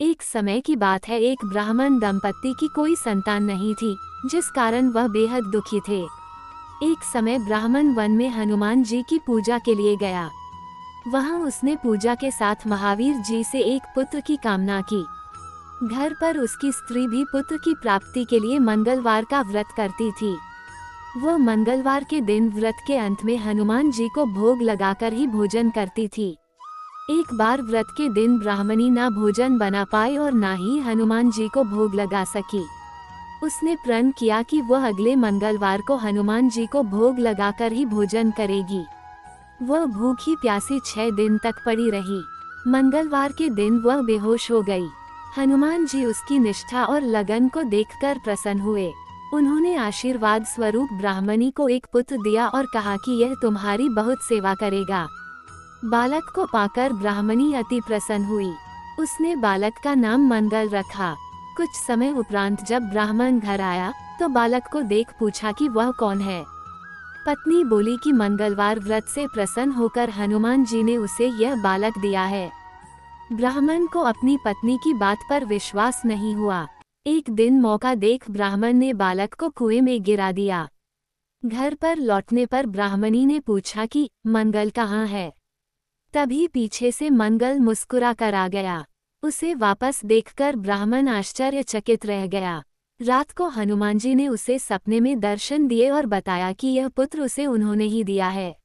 एक समय की बात है, एक ब्राह्मण दंपत्ति की कोई संतान नहीं थी, जिस कारण वह बेहद दुखी थे। एक समय ब्राह्मण वन में हनुमान जी की पूजा के लिए गया। वहां उसने पूजा के साथ महावीर जी से एक पुत्र की कामना की। घर पर उसकी स्त्री भी पुत्र की प्राप्ति के लिए मंगलवार का व्रत करती थी। वह मंगलवार के दिन व्रत के अंत में हनुमान जी को भोग लगाकर ही भोजन करती थी। एक बार व्रत के दिन ब्राह्मणी ना भोजन बना पाई और ना ही हनुमान जी को भोग लगा सकी। उसने प्रण किया कि वह अगले मंगलवार को हनुमान जी को भोग लगाकर ही भोजन करेगी। वह भूखी प्यासी 6 दिन तक पड़ी रही। मंगलवार के दिन वह बेहोश हो गई। हनुमान जी उसकी निष्ठा और लगन को देखकर प्रसन्न हुए। उन्होंने आशीर्वाद स्वरूप ब्राह्मणी को एक पुत्र दिया और कहा कि यह तुम्हारी बहुत सेवा करेगा। बालक को पाकर ब्राह्मणी अति प्रसन्न हुई। उसने बालक का नाम मंगल रखा। कुछ समय उपरांत जब ब्राह्मण घर आया तो बालक को देख पूछा कि वह कौन है। पत्नी बोली कि मंगलवार व्रत से प्रसन्न होकर हनुमान जी ने उसे यह बालक दिया है। ब्राह्मण को अपनी पत्नी की बात पर विश्वास नहीं हुआ। एक दिन मौका देख ब्राह्मण ने बालक को कुएं में गिरा दिया। घर पर लौटने पर ब्राह्मणी ने पूछा कि मंगल कहाँ है। तभी पीछे से मंगल मुस्कुरा कर आ गया। उसे वापस देखकर ब्राह्मण आश्चर्यचकित रह गया। रात को हनुमान जी ने उसे सपने में दर्शन दिए और बताया कि यह पुत्र उसे उन्होंने ही दिया है।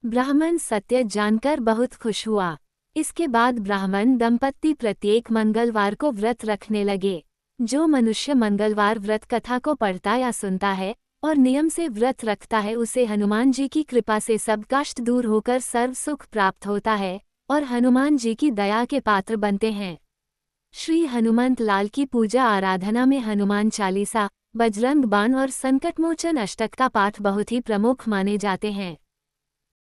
ब्राह्मण सत्य जानकर बहुत खुश हुआ। इसके बाद ब्राह्मण दंपत्ति प्रत्येक मंगलवार को व्रत रखने लगे। जो मनुष्य मंगलवार व्रत कथा को पढ़ता या सुनता है और नियम से व्रत रखता है, उसे हनुमान जी की कृपा से सब कष्ट दूर होकर सर्व सुख प्राप्त होता है और हनुमान जी की दया के पात्र बनते हैं। श्री हनुमंत लाल की पूजा आराधना में हनुमान चालीसा, बजरंग बाण और संकटमोचन अष्टक का पाठ बहुत ही प्रमुख माने जाते हैं।